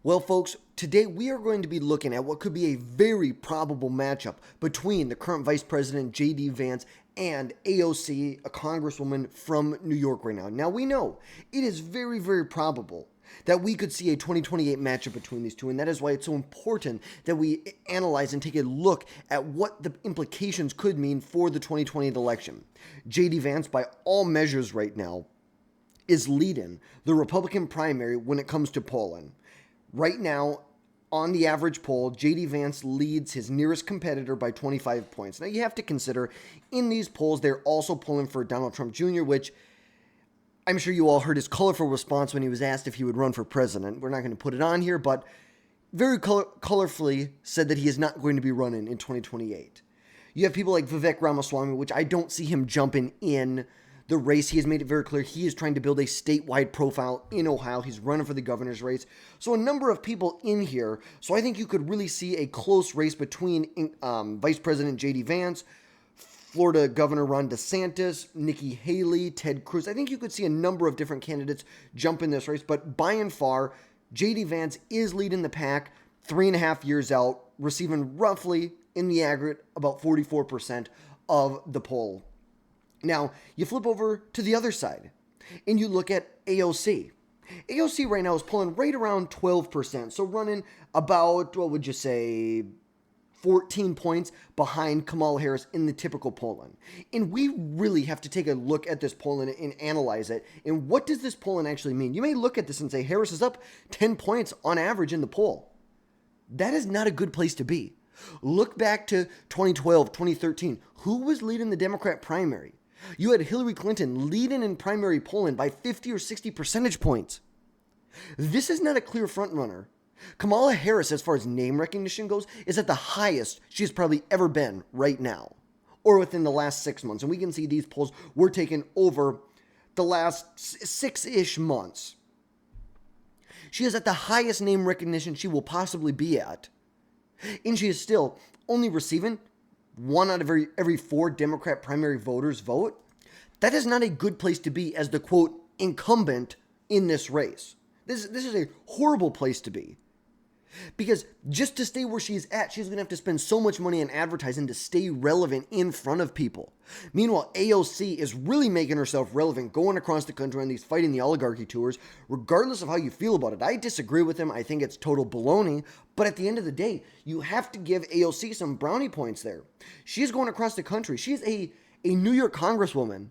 Well, folks, today we are going to be looking at what could be a very probable matchup between the current Vice President JD Vance and AOC, a congresswoman from New York right now. Now, we know it is very, very probable that we could see a 2028 matchup between these two, and that is why it's so important that we analyze and take a look at what the implications could mean for the 2028 election. JD Vance, by all measures right now, is leading the Republican primary when it comes to polling. Right now, on the average poll, JD Vance leads his nearest competitor by 25 points. Now, you have to consider, in these polls, they're also polling for Donald Trump Jr., which I'm sure you all heard his colorful response when he was asked if he would run for president. We're not going to put it on here, but very colorfully said that he is not going to be running in 2028. You have people like Vivek Ramaswamy, which I don't see him jumping in the race. He has made it very clear he is trying to build a statewide profile in Ohio. He's running for the governor's race. So a number of people in here. So I think you could really see a close race between Vice President JD Vance, Florida Governor Ron DeSantis, Nikki Haley, Ted Cruz. I think you could see a number of different candidates jump in this race, but by and far, JD Vance is leading the pack 3.5 years out, receiving roughly in the aggregate about 44% of the poll. Now, you flip over to the other side, and you look at AOC. AOC right now is pulling right around 12%, so running about, what would you say, 14 points behind Kamala Harris in the typical polling. And we really have to take a look at this polling and analyze it. And what does this polling actually mean? You may look at this and say, Harris is up 10 points on average in the poll. That is not a good place to be. Look back to 2012, 2013. Who was leading the Democrat primary? You had Hillary Clinton leading in primary polling by 50 or 60 percentage points. This is not a clear frontrunner. Kamala Harris, as far as name recognition goes, is at the highest she has probably ever been right now, or within the last 6 months. And we can see these polls were taken over the last six-ish months. She is at the highest name recognition she will possibly be at. And she is still only receiving 1 out of every 4 Democrat primary voters vote. That is not a good place to be as the, quote, incumbent in this race. This is a horrible place to be. Because just to stay where she's at, she's going to have to spend so much money on advertising to stay relevant in front of people. Meanwhile, AOC is really making herself relevant, going across the country on these Fighting the Oligarchy tours, regardless of how you feel about it. I disagree with him. I think it's total baloney. But at the end of the day, you have to give AOC some brownie points there. She's going across the country. She's a New York congresswoman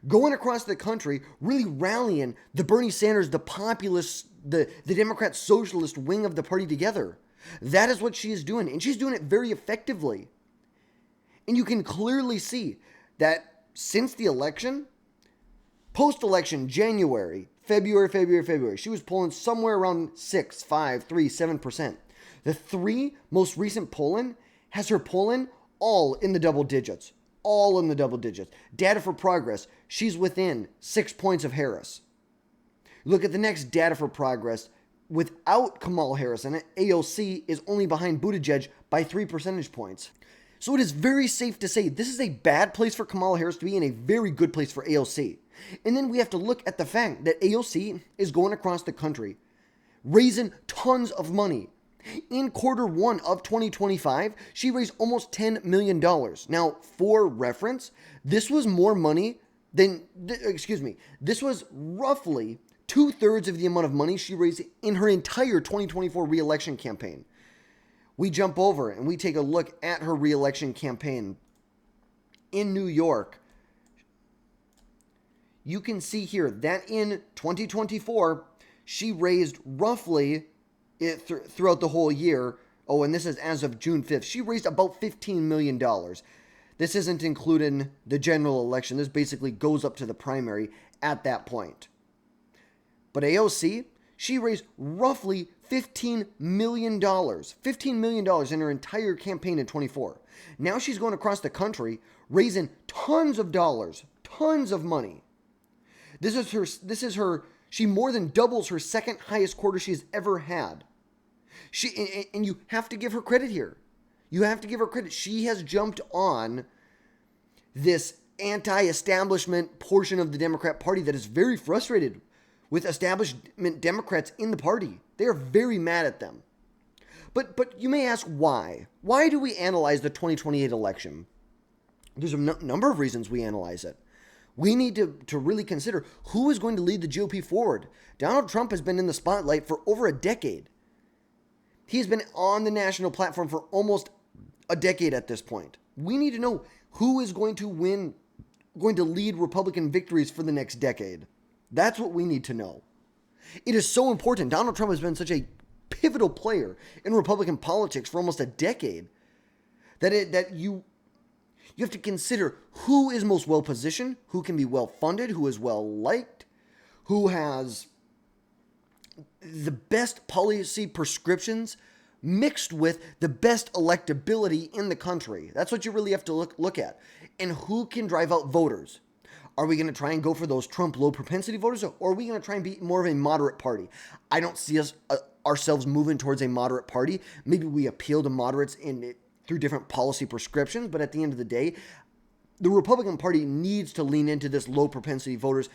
going across the country, really rallying the Bernie Sanders, the populist, the Democrat socialist wing of the party together. That is what she is doing, and she's doing it very effectively. And you can clearly see that since the election, post-election, January, February, she was polling somewhere around 6, 5, 3, 7%. The 3 most recent polling has her polling all in the double digits. All in the double digits. Data for Progress, she's within 6 points of Harris. Look at the next Data for Progress. Without Kamala Harris in it, AOC is only behind Buttigieg by 3 percentage points. So it is very safe to say this is a bad place for Kamala Harris to be and a very good place for AOC. And then we have to look at the fact that AOC is going across the country, raising tons of money. In Q1 of 2025, she raised almost $10 million. Now, for reference, this was more money than, this was roughly 2/3 of the amount of money she raised in her entire 2024 re-election campaign. We jump over and we take a look at her re-election campaign in New York. You can see here that in 2024, she raised roughly throughout the whole year. Oh, and this is as of June 5th. She raised about $15 million. This isn't including the general election. This basically goes up to the primary at that point. But AOC, she raised roughly $15 million. $15 million in her entire campaign in 24. Now she's going across the country raising tons of dollars, tons of money. This is her, she more than doubles her second highest quarter she's ever had. And you have to give her credit here. You have to give her credit. She has jumped on this anti-establishment portion of the Democrat Party that is very frustrated with establishment Democrats in the party. They are very mad at them. But you may ask why. Why do we analyze the 2028 election? There's a number of reasons we analyze it. We need to really consider who is going to lead the GOP forward. Donald Trump has been in the spotlight for over a decade. He's been on the national platform for almost a decade at this point. We need to know who is going to lead Republican victories for the next decade. That's what we need to know. It is so important. Donald Trump has been such a pivotal player in Republican politics for almost a decade that you have to consider who is most well positioned, who can be well funded, who is well liked, who has the best policy prescriptions mixed with the best electability in the country. That's what you really have to look at. And who can drive out voters. Are we going to try and go for those Trump low propensity voters, or are we going to try and be more of a moderate party? I don't see ourselves moving towards a moderate party. Maybe we appeal to moderates through different policy prescriptions, but at the end of the day, the Republican Party needs to lean into this low propensity voters.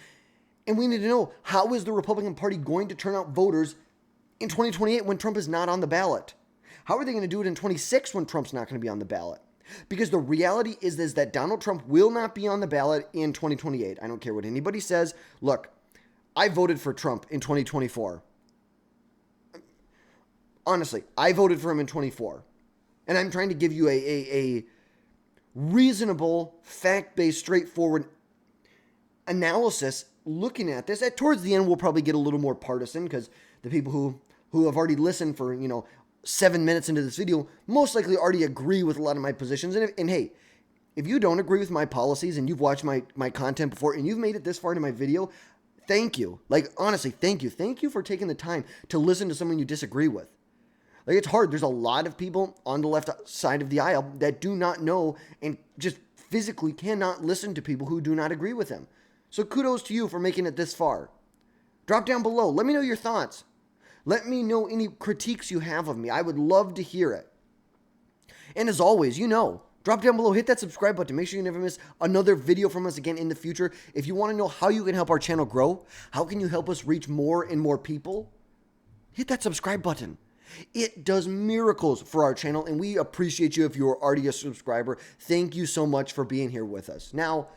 And we need to know, how is the Republican Party going to turn out voters in 2028 when Trump is not on the ballot? How are they going to do it in 2026 when Trump's not going to be on the ballot? Because the reality is that Donald Trump will not be on the ballot in 2028. I don't care what anybody says. Look, I voted for Trump in 2024. Honestly, I voted for him in 24. And I'm trying to give you a reasonable, fact-based, straightforward analysis looking at this. Towards the end, we'll probably get a little more partisan because the people who have already listened for, 7 minutes into this video most likely already agree with a lot of my positions. And hey, if you don't agree with my policies and you've watched my content before and you've made it this far into my video, thank you. Like, honestly, thank you. Thank you for taking the time to listen to someone you disagree with. Like, it's hard. There's a lot of people on the left side of the aisle that do not know and just physically cannot listen to people who do not agree with them. So kudos to you for making it this far. Drop down below. Let me know your thoughts. Let me know any critiques you have of me. I would love to hear it. And as always, drop down below, hit that subscribe button. Make sure you never miss another video from us again in the future. If you want to know how you can help our channel grow, how can you help us reach more and more people, hit that subscribe button. It does miracles for our channel, and we appreciate you if you're already a subscriber. Thank you so much for being here with us. Now,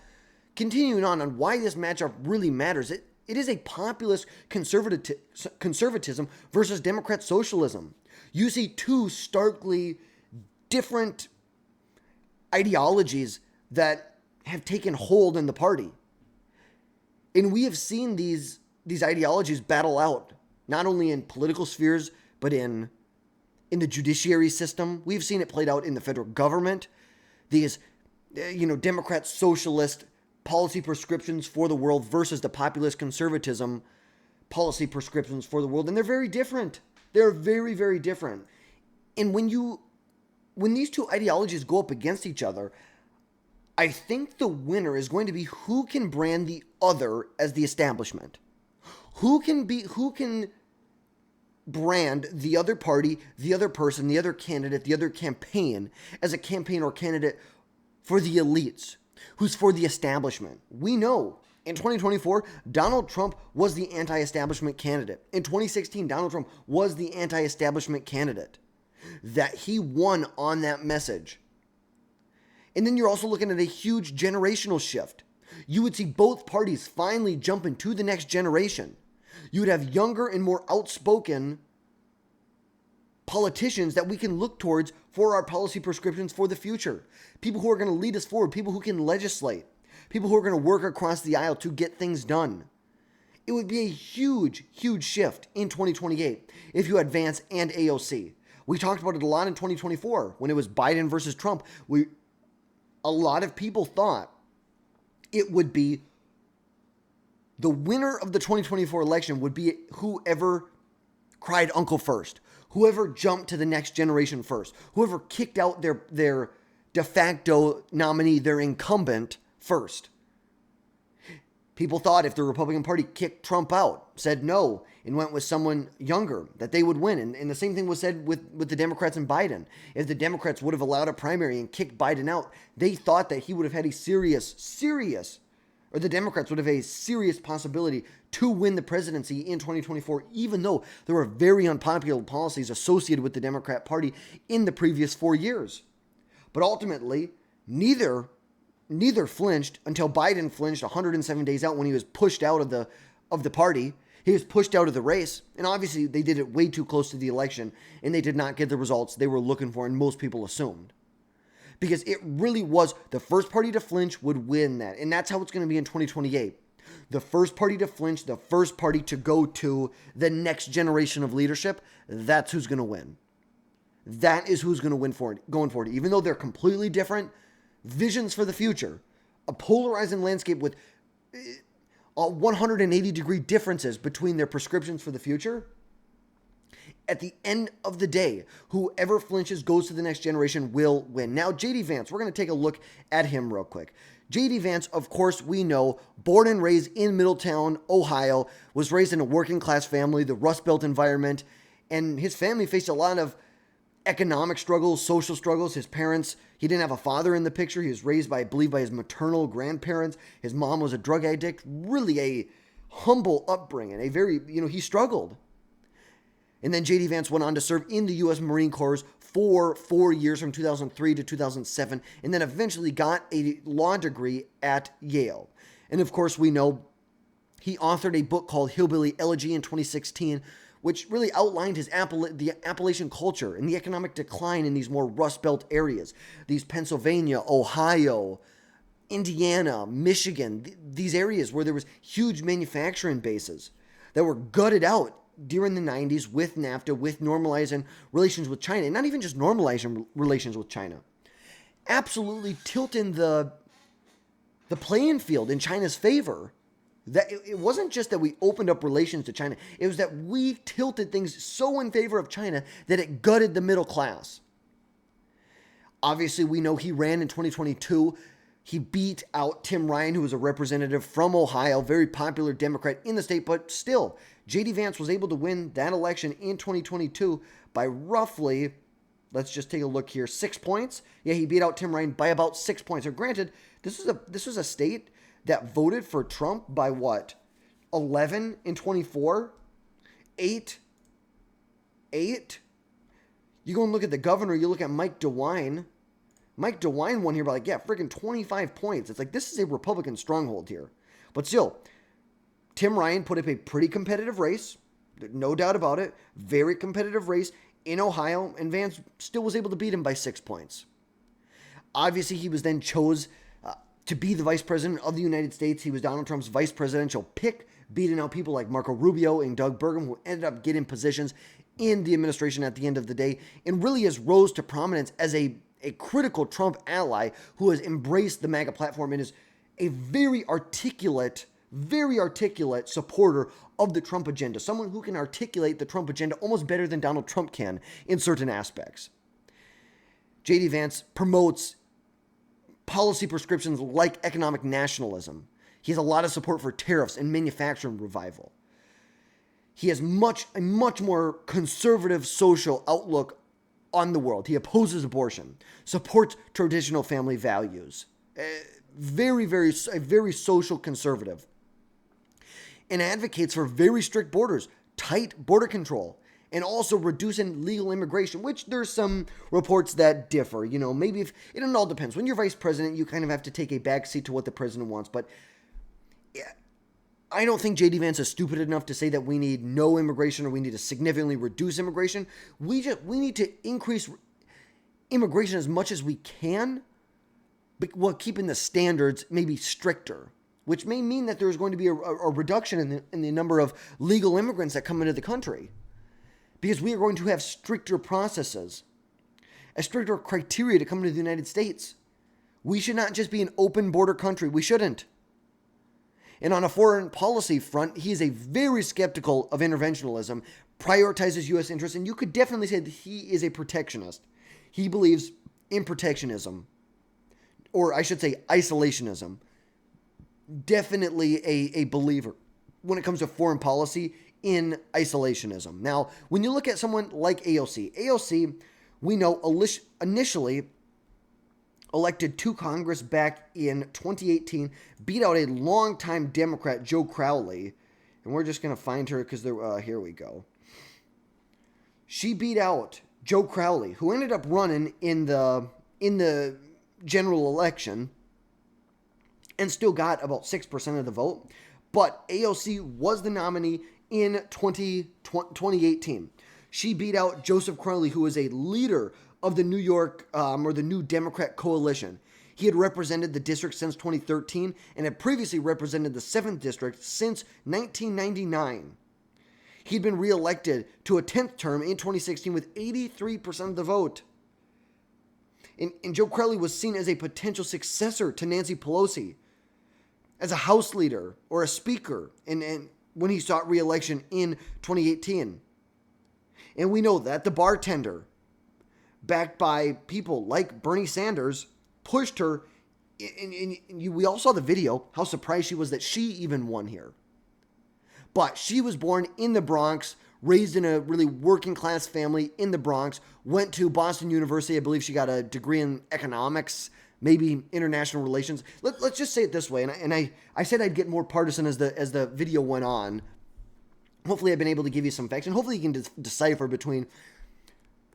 continuing on why this matchup really matters, it is a populist conservatism versus Democrat socialism. You see two starkly different ideologies that have taken hold in the party. And we have seen these ideologies battle out, not only in political spheres, but in the judiciary system. We've seen it played out in the federal government. These, Democrat socialist policy prescriptions for the world versus the populist conservatism policy prescriptions for the world. And they're very different. They're very, very different. And when these two ideologies go up against each other, I think the winner is going to be who can brand the other as the establishment. Who can brand the other party, the other person, the other candidate, the other campaign as a campaign or candidate for the elites, who's for the establishment. We know in 2024, Donald Trump was the anti-establishment candidate. In 2016, Donald Trump was the anti-establishment candidate. That he won on that message. And then you're also looking at a huge generational shift. You would see both parties finally jump into the next generation. You would have younger and more outspoken politicians that we can look towards for our policy prescriptions for the future. People who are going to lead us forward, people who can legislate, people who are going to work across the aisle to get things done. It would be a huge, huge shift in 2028 if you had Vance and AOC. We talked about it a lot in 2024 when it was Biden versus Trump. A lot of people thought it would be the winner of the 2024 election would be whoever cried uncle first, whoever jumped to the next generation first, whoever kicked out their de facto nominee, their incumbent first. People thought if the Republican Party kicked Trump out, said no, and went with someone younger, that they would win. And the same thing was said with the Democrats and Biden. If the Democrats would have allowed a primary and kicked Biden out, they thought that he would have had a serious or the Democrats would have a serious possibility to win the presidency in 2024, even though there were very unpopular policies associated with the Democrat Party in the previous 4 years. But ultimately, neither flinched until Biden flinched 107 days out when he was pushed out of the party. He was pushed out of the race, and obviously they did it way too close to the election, and they did not get the results they were looking for, and most people assumed. Because it really was the first party to flinch would win that. And that's how it's going to be in 2028. The first party to flinch, the first party to go to the next generation of leadership, that's who's going to win. That is who's going to win going forward. Even though they're completely different visions for the future, a polarizing landscape with 180-degree differences between their prescriptions for the future. At the end of the day, whoever flinches goes to the next generation will win. Now, JD Vance, we're going to take a look at him real quick. JD Vance, of course, we know, born and raised in Middletown, Ohio, was raised in a working class family, the Rust Belt environment, and his family faced a lot of economic struggles, social struggles. His parents, he didn't have a father in the picture. He was raised by, I believe, by his maternal grandparents. His mom was a drug addict, really a humble upbringing, a very, he struggled. And then JD Vance went on to serve in the U.S. Marine Corps for 4 years from 2003 to 2007, and then eventually got a law degree at Yale. And of course, we know he authored a book called Hillbilly Elegy in 2016, which really outlined the Appalachian culture and the economic decline in these more Rust Belt areas. These Pennsylvania, Ohio, Indiana, Michigan, these areas where there was huge manufacturing bases that were gutted out during the 90s with NAFTA, with normalizing relations with China, and not even just normalizing relations with China, absolutely tilting the playing field in China's favor. That it wasn't just that we opened up relations to China, it was that we tilted things so in favor of China that it gutted the middle class. Obviously, we know he ran in 2022. He beat out Tim Ryan, who was a representative from Ohio, very popular Democrat in the state, but still, JD Vance was able to win that election in 2022 by roughly, let's just take a look here, 6 points. Yeah, he beat out Tim Ryan by about 6 points. Or granted, this was a state that voted for Trump by what? 11 in 24? 8? You go and look at the governor, you look at Mike DeWine. Mike DeWine won here by freaking 25 points. It's like, this is a Republican stronghold here. But still, Tim Ryan put up a pretty competitive race, no doubt about it, very competitive race in Ohio, and Vance still was able to beat him by 6 points. Obviously, he was then chose to be the vice president of the United States. He was Donald Trump's vice presidential pick, beating out people like Marco Rubio and Doug Burgum, who ended up getting positions in the administration at the end of the day, and really has rose to prominence as a critical Trump ally who has embraced the MAGA platform and is a very articulate supporter of the Trump agenda, someone who can articulate the Trump agenda almost better than Donald Trump can in certain aspects. JD Vance promotes policy prescriptions like economic nationalism. He has a lot of support for tariffs and manufacturing revival. He has a much more conservative social outlook on the world. He opposes abortion, supports traditional family values. Very social conservative. And advocates for very strict borders, tight border control, and also reducing legal immigration, which there's some reports that differ. Maybe it all depends. When you're vice president, you kind of have to take a backseat to what the president wants. But yeah, I don't think JD Vance is stupid enough to say that we need no immigration or we need to significantly reduce immigration. We need to increase immigration as much as we can, but while keeping the standards maybe stricter, which may mean that there's going to be a reduction in the number of legal immigrants that come into the country, because we are going to have stricter processes, a stricter criteria to come into the United States. We should not just be an open border country. We shouldn't. And on a foreign policy front, he is a very skeptical of interventionism, prioritizes U.S. interests, and you could definitely say that he is a protectionist. He believes in protectionism, or I should say isolationism. Definitely a believer when it comes to foreign policy in isolationism. Now, when you look at someone like AOC, we know initially elected to Congress back in 2018, beat out a longtime Democrat, Joe Crowley. And we're just going to find her because here we go. She beat out Joe Crowley, who ended up running in the general election and still got about 6% of the vote. But AOC was the nominee in 2018. She beat out Joseph Crowley, who was a leader of the New York, or the New Democrat Coalition. He had represented the district since 2013 and had previously represented the 7th District since 1999. He'd been reelected to a 10th term in 2016 with 83% of the vote. And Joe Crowley was seen as a potential successor to Nancy Pelosi, as a House leader or a speaker and when he sought reelection in 2018. And we know that the bartender, backed by people like Bernie Sanders, pushed her. We all saw the video, how surprised she was that she even won here. But she was born in the Bronx, raised in a really working class family in the Bronx, went to Boston University. I believe she got a degree in economics, maybe international relations. Let's just say it this way. And I said I'd get more partisan as the video went on. Hopefully I've been able to give you some facts, and hopefully you can decipher between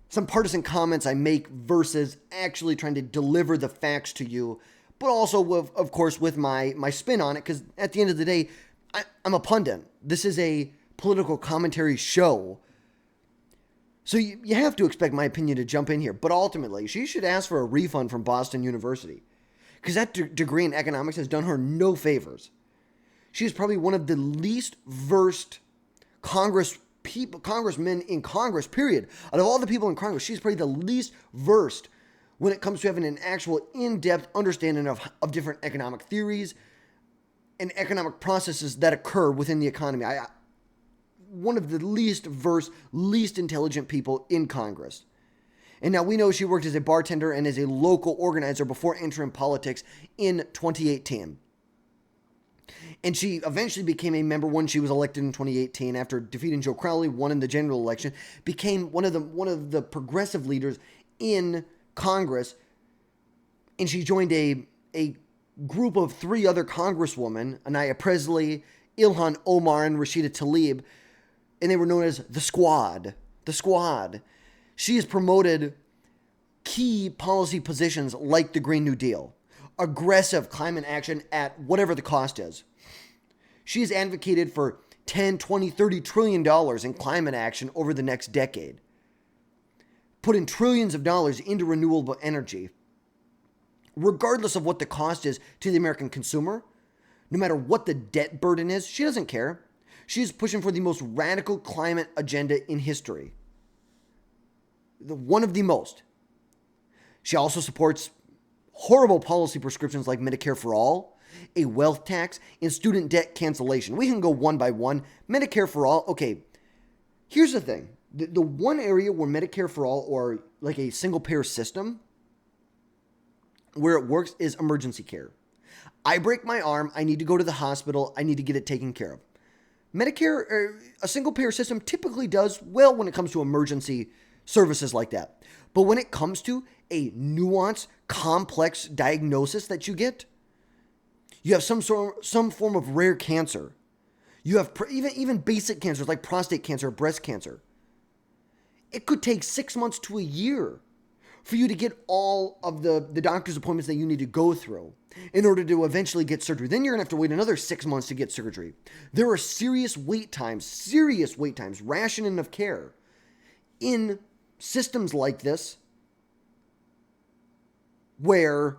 some partisan comments I make versus actually trying to deliver the facts to you, but also, of course, with my spin on it, because at the end of the day, I'm a pundit. This is a political commentary show. So you have to expect my opinion to jump in here. But ultimately, she should ask for a refund from Boston University, because that degree in economics has done her no favors. She is probably one of the least versed congressmen in Congress, period. Out of all the people in Congress, she's probably the least versed when it comes to having an actual in-depth understanding of different economic theories and economic processes that occur within the economy. One of the least versed, least intelligent people in Congress. And now we know she worked as a bartender and as a local organizer before entering politics in 2018. And she eventually became a member when she was elected in 2018 after defeating Joe Crowley, won in the general election, became one of the progressive leaders in Congress. And she joined a group of 3 other congresswomen, Anaya Presley, Ilhan Omar, and Rashida Tlaib, and they were known as the Squad. The Squad. She has promoted key policy positions like the Green New Deal, aggressive climate action at whatever the cost is. She has advocated for $10, $20, $30 trillion in climate action over the next decade, putting trillions of dollars into renewable energy, regardless of what the cost is to the American consumer, no matter what the debt burden is. She doesn't care. She is pushing for the most radical climate agenda in history. One of the most. She also supports horrible policy prescriptions like Medicare for All, a wealth tax, and student debt cancellation. We can go one by one. Medicare for All, okay, here's the thing. The one area where Medicare for All, or like a single payer system, where it works is emergency care. I break my arm, I need to go to the hospital, I need to get it taken care of. Medicare, a single payer system, typically does well when it comes to emergency services like that. But when it comes to a nuanced, complex diagnosis that you get, you have some form of rare cancer. You have even basic cancers like prostate cancer, breast cancer. It could take 6 months to a year for you to get all of the doctor's appointments that you need to go through in order to eventually get surgery. Then you're going to have to wait another 6 months to get surgery. There are serious wait times, rationing of care in systems like this where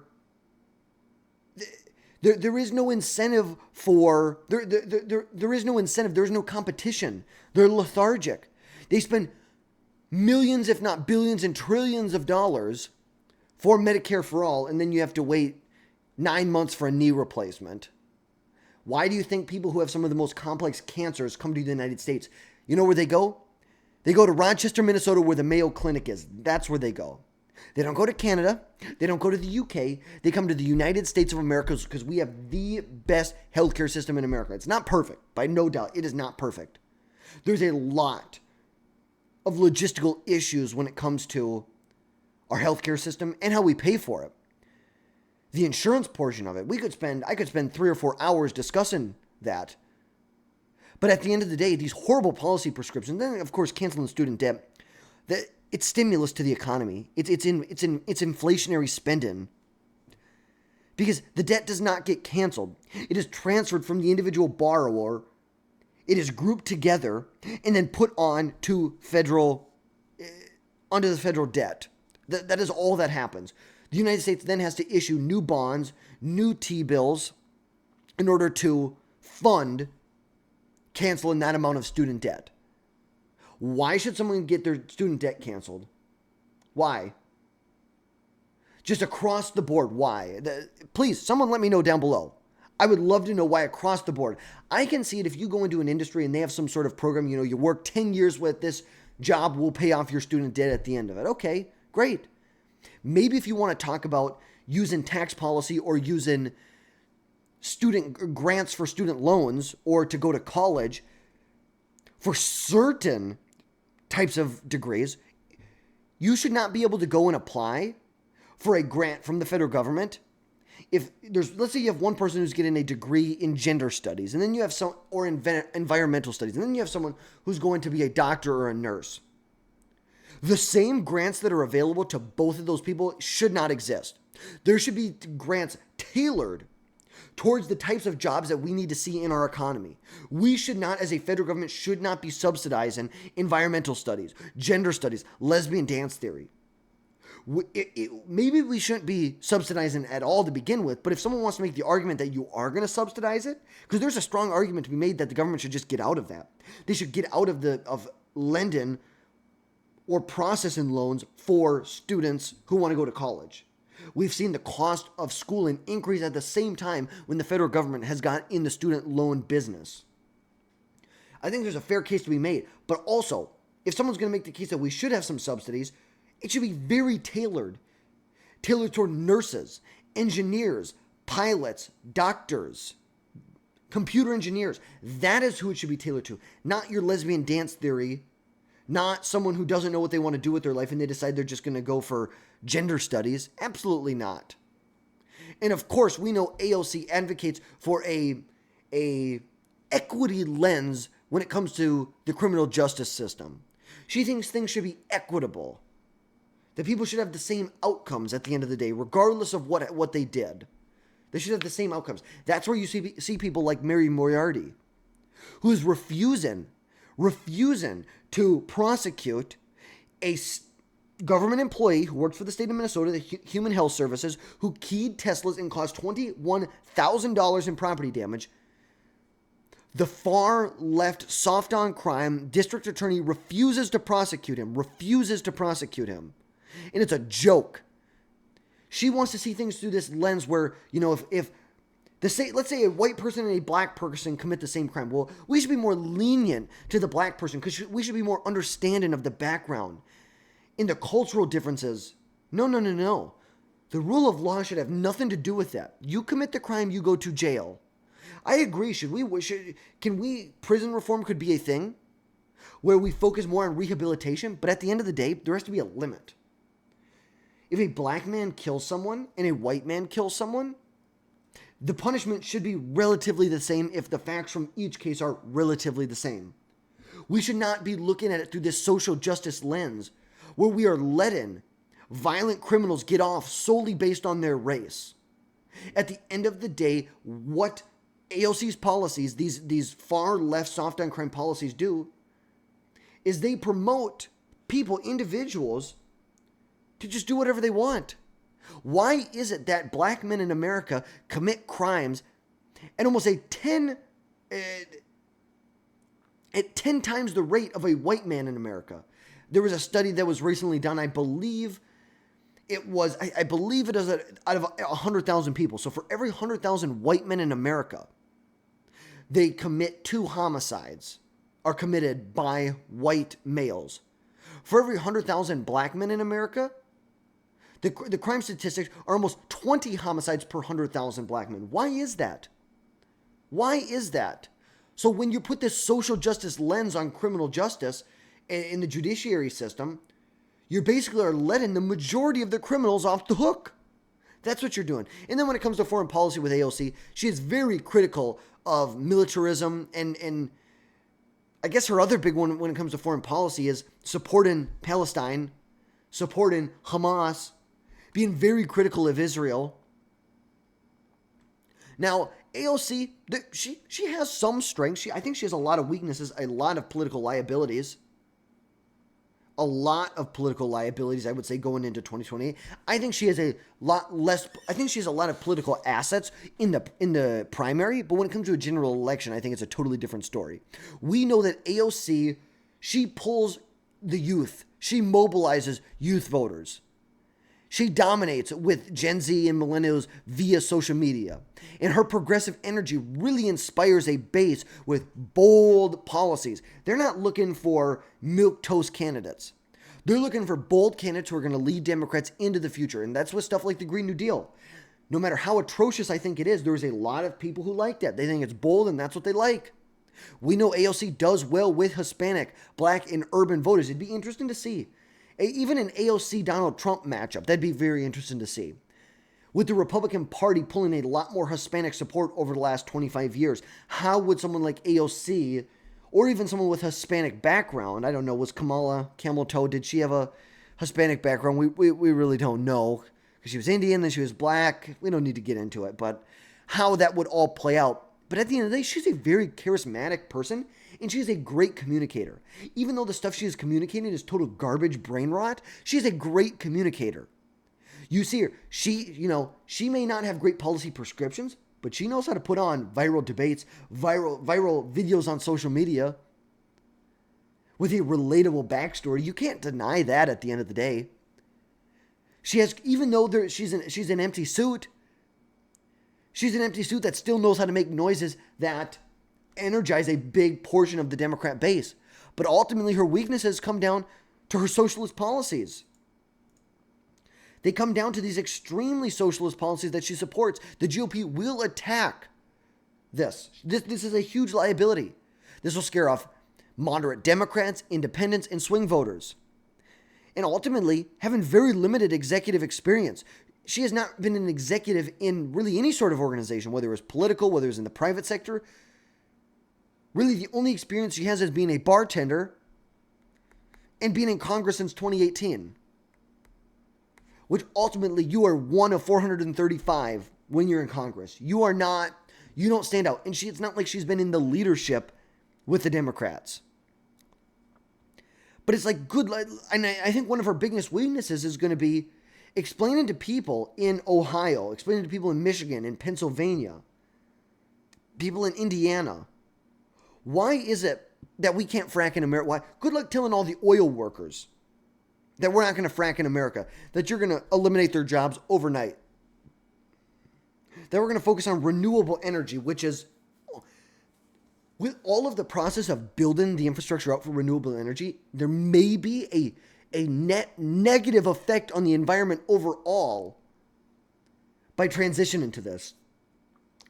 there is no incentive for, there is no incentive, there's no competition. They're lethargic. They spend millions, if not billions and trillions of dollars for Medicare for All, and then you have to wait 9 months for a knee replacement. Why do you think people who have some of the most complex cancers come to the United States? You know where they go? They go to Rochester, Minnesota, where the Mayo Clinic is. That's where they go. They don't go to Canada. They don't go to the UK. They come to the United States of America because we have the best healthcare system in America. It's not perfect, by no doubt. It is not perfect. There's a lot of logistical issues when it comes to our healthcare system and how we pay for it. The insurance portion of it, I could spend 3 or 4 hours discussing that. But at the end of the day, these horrible policy prescriptions, then of course canceling student debt, it's stimulus to the economy. It's inflationary spending. Because the debt does not get canceled. It is transferred from the individual borrower. It is grouped together and then put on to onto the federal debt. That is all that happens. The United States then has to issue new bonds, new T-bills in order to fund canceling that amount of student debt. Why should someone get their student debt canceled? Why? Just across the board, why? Please, someone let me know down below. I would love to know why across the board. I can see it if you go into an industry and they have some sort of program, you work 10 years with this job will pay off your student debt at the end of it. Okay, great. Maybe if you want to talk about using tax policy or using student grants for student loans or to go to college for certain types of degrees, you should not be able to go and apply for a grant from the federal government. Let's say you have one person who's getting a degree in gender studies, and then you have environmental studies, and then you have someone who's going to be a doctor or a nurse. The same grants that are available to both of those people should not exist. There should be grants tailored towards the types of jobs that we need to see in our economy. We should not, as a federal government, should not be subsidizing environmental studies, gender studies, lesbian dance theory. Maybe we shouldn't be subsidizing at all to begin with, but if someone wants to make the argument that you are going to subsidize it, because there's a strong argument to be made that the government should just get out of that. They should get out of lending or processing loans for students who want to go to college. We've seen the cost of schooling increase at the same time when the federal government has got in the student loan business. I think there's a fair case to be made, but also, if someone's going to make the case that we should have some subsidies, it should be very tailored toward nurses, engineers, pilots, doctors, computer engineers. That is who it should be tailored to, not your lesbian dance theory, not someone who doesn't know what they want to do with their life and they decide they're just going to go for gender studies. Absolutely not. And of course, we know AOC advocates for a equity lens when it comes to the criminal justice system. She thinks things should be equitable. That people should have the same outcomes at the end of the day, regardless of what they did. They should have the same outcomes. That's where you see people like Mary Moriarty, who is refusing to prosecute a government employee who worked for the state of Minnesota, the Human Health Services, who keyed Teslas and caused $21,000 in property damage. The far left soft on crime district attorney refuses to prosecute him. And it's a joke. She wants to see things through this lens where, if let's say a white person and a black person commit the same crime. Well, we should be more lenient to the black person because we should be more understanding of the background and the cultural differences. No. The rule of law should have nothing to do with that. You commit the crime, you go to jail. I agree. Prison reform could be a thing where we focus more on rehabilitation, but at the end of the day, there has to be a limit. If a black man kills someone and a white man kills someone, the punishment should be relatively the same if the facts from each case are relatively the same. We should not be looking at it through this social justice lens where we are letting violent criminals get off solely based on their race. At the end of the day, what AOC's policies, these far left soft on crime policies do, is they promote individuals, to just do whatever they want. Why is it that black men in America commit crimes at almost at 10 times the rate of a white man in America? There was a study that was recently done. I believe it is out of 100,000 people. So for every 100,000 white men in America, they commit 2 homicides are committed by white males. For every 100,000 black men in America, the crime statistics are almost 20 homicides per 100,000 black men. Why is that? So when you put this social justice lens on criminal justice in the judiciary system, you basically are letting the majority of the criminals off the hook. That's what you're doing. And then when it comes to foreign policy with AOC, she is very critical of militarism, and I guess her other big one when it comes to foreign policy is supporting Palestine, supporting Hamas, being very critical of Israel. Now, AOC, she has some strengths. I think she has a lot of weaknesses, a lot of political liabilities. A lot of political liabilities, I would say, going into 2028. I think she has a lot less. I think she has a lot of political assets in the primary, but when it comes to a general election, I think it's a totally different story. We know that AOC, she pulls the youth. She mobilizes youth voters. She dominates with Gen Z and millennials via social media. And her progressive energy really inspires a base with bold policies. They're not looking for milquetoast candidates. They're looking for bold candidates who are going to lead Democrats into the future. And that's with stuff like the Green New Deal. No matter how atrocious I think it is, there's a lot of people who like that. They think it's bold and that's what they like. We know AOC does well with Hispanic, Black, and urban voters. It'd be interesting to see. Even an AOC-Donald Trump matchup, that'd be very interesting to see. With the Republican Party pulling a lot more Hispanic support over the last 25 years, how would someone like AOC, or even someone with Hispanic background, I don't know, was Kamala Camel Toe, did she have a Hispanic background? We really don't know, because she was Indian, then she was Black. We don't need to get into it, but how that would all play out. But at the end of the day, she's a very charismatic person, and she's a great communicator. Even though the stuff she is communicating is total garbage brain rot, she's a great communicator. You see her, she may not have great policy prescriptions, but she knows how to put on viral debates, viral videos on social media with a relatable backstory. You can't deny that at the end of the day. She has, even though she's an empty suit, she's an empty suit that still knows how to make noises that energize a big portion of the Democrat base. But ultimately, her weaknesses come down to her socialist policies. They come down to these extremely socialist policies that she supports. The GOP will attack this. This is a huge liability. This will scare off moderate Democrats, independents, and swing voters. And ultimately, having very limited executive experience. She has not been an executive in really any sort of organization, whether it was political, whether it was in the private sector. Really, the only experience she has is being a bartender and being in Congress since 2018. Which ultimately, you are one of 435 when you're in Congress. You don't stand out. And it's not like she's been in the leadership with the Democrats. But it's like good, and I think one of her biggest weaknesses is going to be explaining to people in Ohio, explaining to people in Michigan, in Pennsylvania, people in Indiana, why is it that we can't frack in America? Why? Good luck telling all the oil workers that we're not going to frack in America, that you're going to eliminate their jobs overnight, that we're going to focus on renewable energy, which is, with all of the process of building the infrastructure out for renewable energy, there may be a net negative effect on the environment overall by transitioning to this.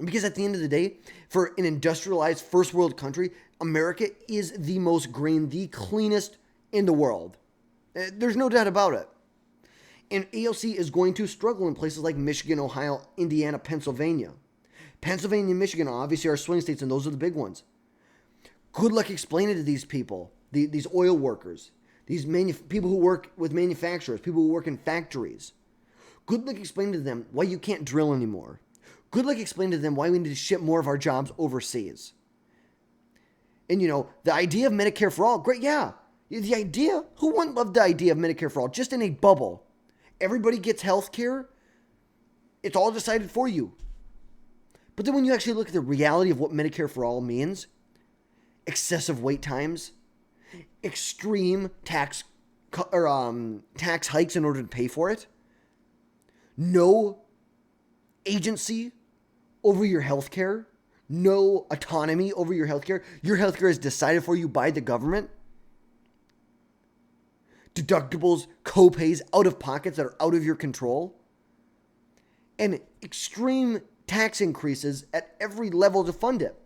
Because at the end of the day, for an industrialized first world country, America is the most green, the cleanest in the world. There's no doubt about it. And AOC is going to struggle in places like Michigan, Ohio, Indiana, Pennsylvania. Pennsylvania and Michigan obviously are swing states, and those are the big ones. Good luck explaining to these people, these oil workers, these people who work with manufacturers, people who work in factories. Good luck explaining to them why you can't drill anymore. Good luck explaining to them why we need to ship more of our jobs overseas. And the idea of Medicare for all, great, yeah. The idea, who wouldn't love the idea of Medicare for all? Just in a bubble. Everybody gets health care. It's all decided for you. But then when you actually look at the reality of what Medicare for all means, excessive wait times, extreme tax hikes in order to pay for it, no agency over your health care, no autonomy over your health care. Your health care is decided for you by the government. Deductibles, co-pays, out-of-pockets that are out of your control. And extreme tax increases at every level to fund it.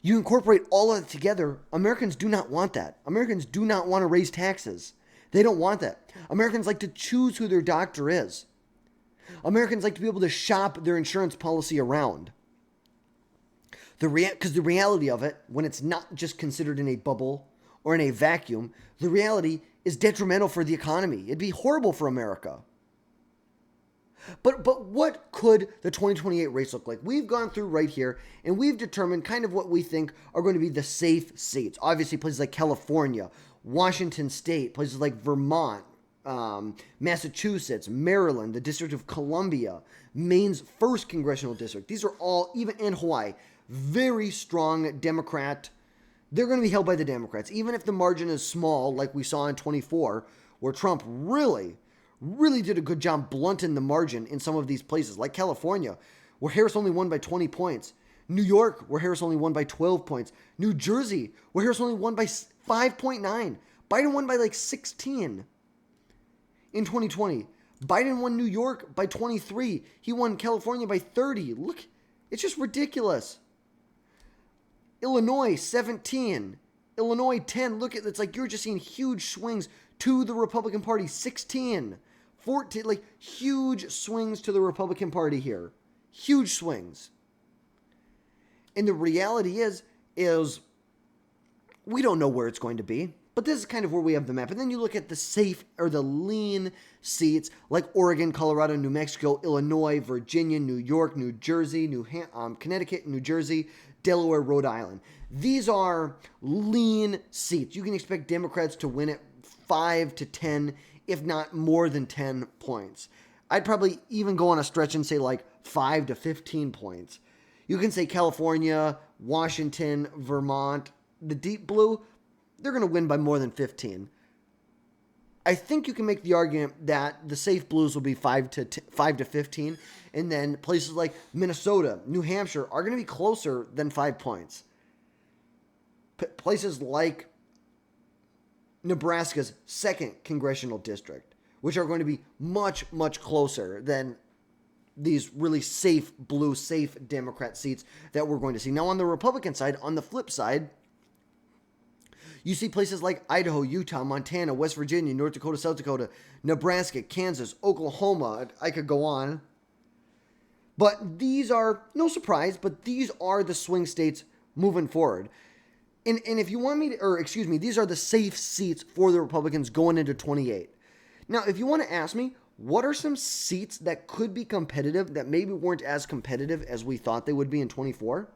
You incorporate all of it together. Americans do not want that. Americans do not want to raise taxes. They don't want that. Americans like to choose who their doctor is. Americans like to be able to shop their insurance policy around. Because the reality of it, when it's not just considered in a bubble or in a vacuum, the reality is detrimental for the economy. It'd be horrible for America. But what could the 2028 race look like? We've gone through right here, and we've determined kind of what we think are going to be the safe seats. Obviously, places like California, Washington State, places like Vermont, Massachusetts, Maryland, the District of Columbia, Maine's 1st Congressional District. These are all, even in Hawaii, very strong Democrat. They're going to be held by the Democrats, even if the margin is small, like we saw in 24, where Trump really did a good job blunting the margin in some of these places, like California, where Harris only won by 20 points. New York, where Harris only won by 12 points. New Jersey, where Harris only won by 5.9. Biden won by like 16 in 2020. Biden won New York by 23. He won California by 30. Look, it's just ridiculous. Illinois, 17. Illinois, 10. Look, it's like you're just seeing huge swings to the Republican Party. 16. 14. Like, huge swings to the Republican Party here. Huge swings. And the reality is we don't know where it's going to be. But this is kind of where we have the map. And then you look at the safe or the lean seats like Oregon, Colorado, New Mexico, Illinois, Virginia, New York, New Jersey, Connecticut, New Jersey, Delaware, Rhode Island. These are lean seats. You can expect Democrats to win it 5 to 10, if not more than 10 points. I'd probably even go on a stretch and say like 5 to 15 points. You can say California, Washington, Vermont, the deep blue, they're going to win by more than 15. I think you can make the argument that the safe blues will be 5 to 15, and then places like Minnesota, New Hampshire are going to be closer than 5 points. Places like Nebraska's 2nd Congressional District, which are going to be much, much closer than these really safe blue, safe Democrat seats that we're going to see. Now, on the Republican side, on the flip side, you see places like Idaho, Utah, Montana, West Virginia, North Dakota, South Dakota, Nebraska, Kansas, Oklahoma. I could go on. But these are, no surprise, but these are the swing states moving forward. And if you want me to, these are the safe seats for the Republicans going into 28. Now, if you want to ask me, what are some seats that could be competitive that maybe weren't as competitive as we thought they would be in 24?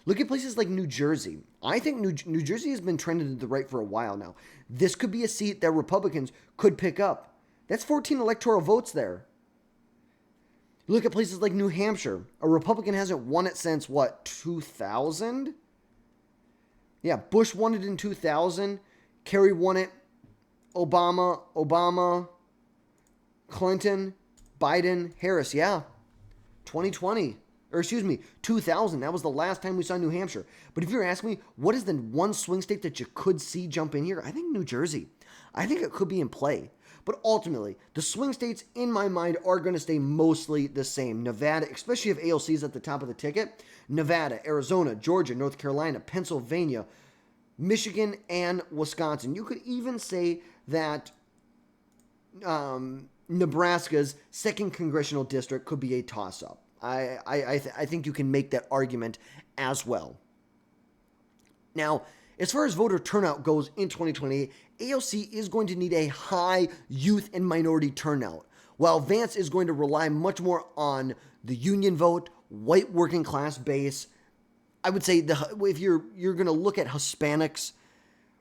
Look at places like New Jersey. I think New Jersey has been trending to the right for a while now. This could be a seat that Republicans could pick up. That's 14 electoral votes there. Look at places like New Hampshire. A Republican hasn't won it since, 2000? Yeah, Bush won it in 2000. Kerry won it. Obama, Clinton, Biden, Harris. Yeah, 2020. 2000. That was the last time we saw New Hampshire. But if you're asking me, what is the one swing state that you could see jump in here? I think New Jersey. I think it could be in play. But ultimately, the swing states, in my mind, are going to stay mostly the same. Nevada, especially if AOC is at the top of the ticket, Nevada, Arizona, Georgia, North Carolina, Pennsylvania, Michigan, and Wisconsin. You could even say that Nebraska's 2nd Congressional District could be a toss-up. I think you can make that argument as well. Now, as far as voter turnout goes in 2028, AOC is going to need a high youth and minority turnout, while Vance is going to rely much more on the union vote, white working class base. I would say if you're going to look at Hispanics,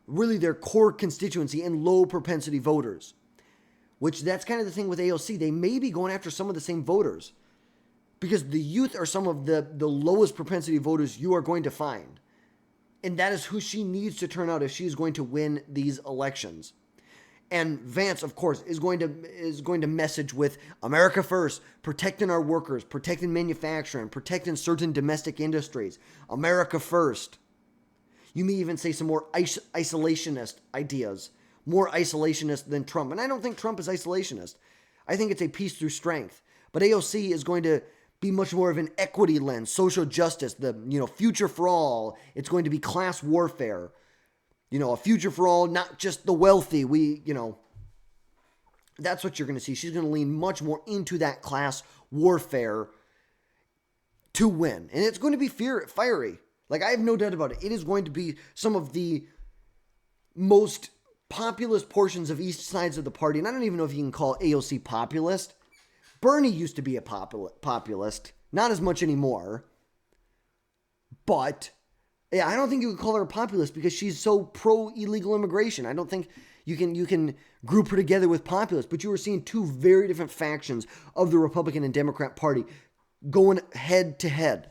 really their core constituency and low propensity voters, which that's kind of the thing with AOC. They may be going after some of the same voters, because the youth are some of the lowest propensity voters you are going to find. And that is who she needs to turn out if she's going to win these elections. And Vance, of course, is going to message with America first, protecting our workers, protecting manufacturing, protecting certain domestic industries. America first. You may even say some more isolationist ideas, more isolationist than Trump. And I don't think Trump is isolationist. I think it's a peace through strength. But AOC is going to be much more of an equity lens, social justice, the future for all. It's going to be class warfare. A future for all, not just the wealthy. That's what you're going to see. She's going to lean much more into that class warfare to win. And it's going to be fiery. Like, I have no doubt about it. It is going to be some of the most populist portions of each sides of the party. And I don't even know if you can call AOC populist. Bernie used to be a populist. Not as much anymore. But yeah, I don't think you could call her a populist because she's so pro-illegal immigration. I don't think you can group her together with populists. But you were seeing two very different factions of the Republican and Democrat Party going head to head.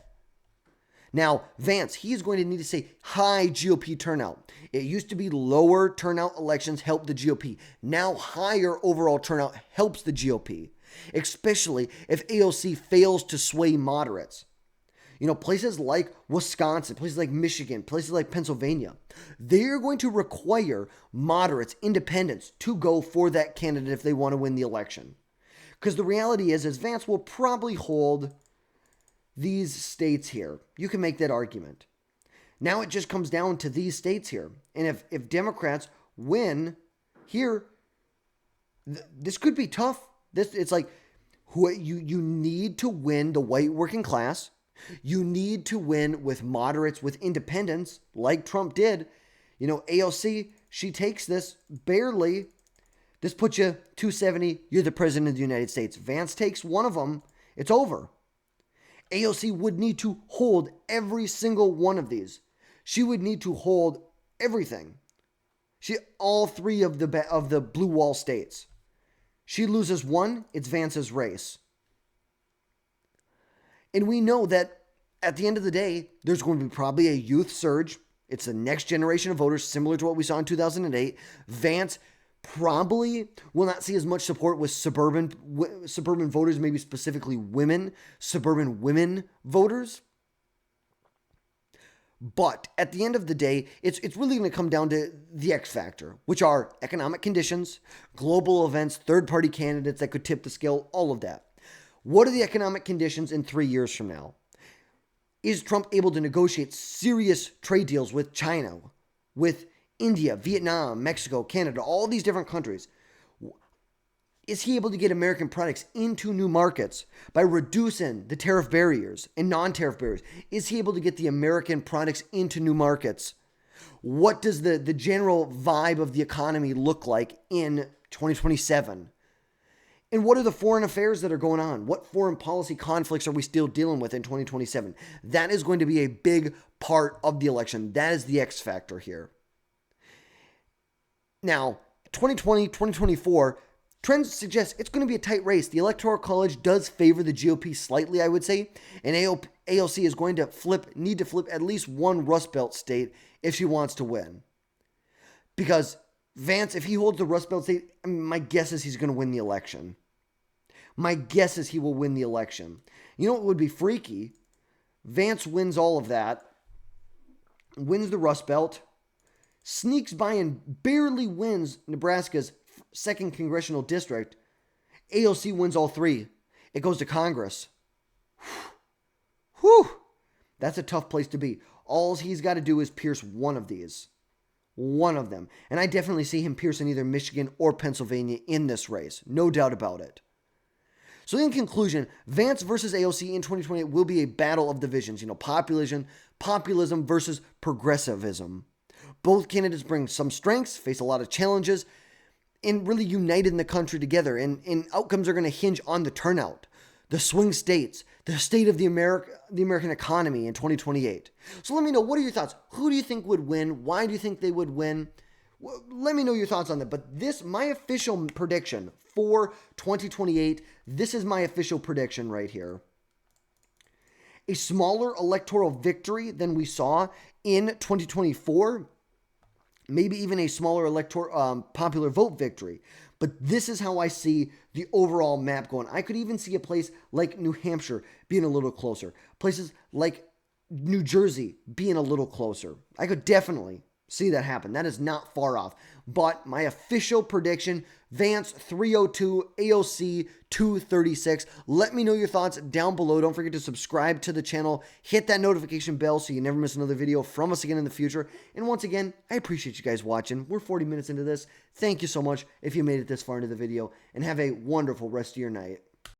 Now, Vance, he is going to need to say high GOP turnout. It used to be lower turnout elections help the GOP. Now, higher overall turnout helps the GOP, especially if AOC fails to sway moderates. You know, places like Wisconsin, places like Michigan, places like Pennsylvania, they're going to require moderates, independents, to go for that candidate if they want to win the election. Because the reality is Vance will probably hold these states here. You can make that argument. Now it just comes down to these states here. And if Democrats win here, this could be tough. It's like you need to win the white working class. You need to win with moderates, with independents, like Trump did. You know, AOC, she takes this barely. This puts you 270. You're the president of the United States. Vance takes one of them. It's over. AOC would need to hold every single one of these. She would need to hold everything. All three of the blue wall states. She loses one, it's Vance's race. And we know that at the end of the day, there's going to be probably a youth surge. It's the next generation of voters, similar to what we saw in 2008. Vance probably will not see as much support with suburban voters, maybe specifically suburban women voters. But at the end of the day, it's really going to come down to the X factor, which are economic conditions, global events, third-party candidates that could tip the scale, all of that. What are the economic conditions in 3 years from now? Is Trump able to negotiate serious trade deals with China, with India, Vietnam, Mexico, Canada, all these different countries? Is he able to get American products into new markets by reducing the tariff barriers and non-tariff barriers? Is he able to get the American products into new markets? What does the general vibe of the economy look like in 2027? And what are the foreign affairs that are going on? What foreign policy conflicts are we still dealing with in 2027? That is going to be a big part of the election. That is the X factor here. Now, 2020, 2024, trends suggest it's going to be a tight race. The Electoral College does favor the GOP slightly, I would say. And AOC is going to need to flip at least one Rust Belt state if she wants to win. Because Vance, if he holds the Rust Belt state, my guess is he's going to win the election. My guess is he will win the election. You know what would be freaky? Vance wins all of that, wins the Rust Belt, sneaks by and barely wins Nebraska's 2nd congressional district. AOC wins all 3. It goes to Congress. Whew. That's a tough place to be. All he's got to do is pierce one of these. One of them. And I definitely see him piercing either Michigan or Pennsylvania in this race. No doubt about it. So in conclusion, Vance versus AOC in 2028 will be a battle of divisions. You know, populism versus progressivism. Both candidates bring some strengths, face a lot of challenges, and really united the country together. And outcomes are going to hinge on the turnout, the swing states, the state of the American economy in 2028. So let me know, what are your thoughts? Who do you think would win? Why do you think they would win? Let me know your thoughts on that. But my official prediction for 2028, this is my official prediction right here. A smaller electoral victory than we saw in 2024. Maybe even a smaller popular vote victory. But this is how I see the overall map going. I could even see a place like New Hampshire being a little closer. Places like New Jersey being a little closer. I could definitely see that happen. That is not far off. But my official prediction, Vance 302, AOC 236. Let me know your thoughts down below. Don't forget to subscribe to the channel. Hit that notification bell so you never miss another video from us again in the future. And once again, I appreciate you guys watching. We're 40 minutes into this. Thank you so much if you made it this far into the video. And have a wonderful rest of your night.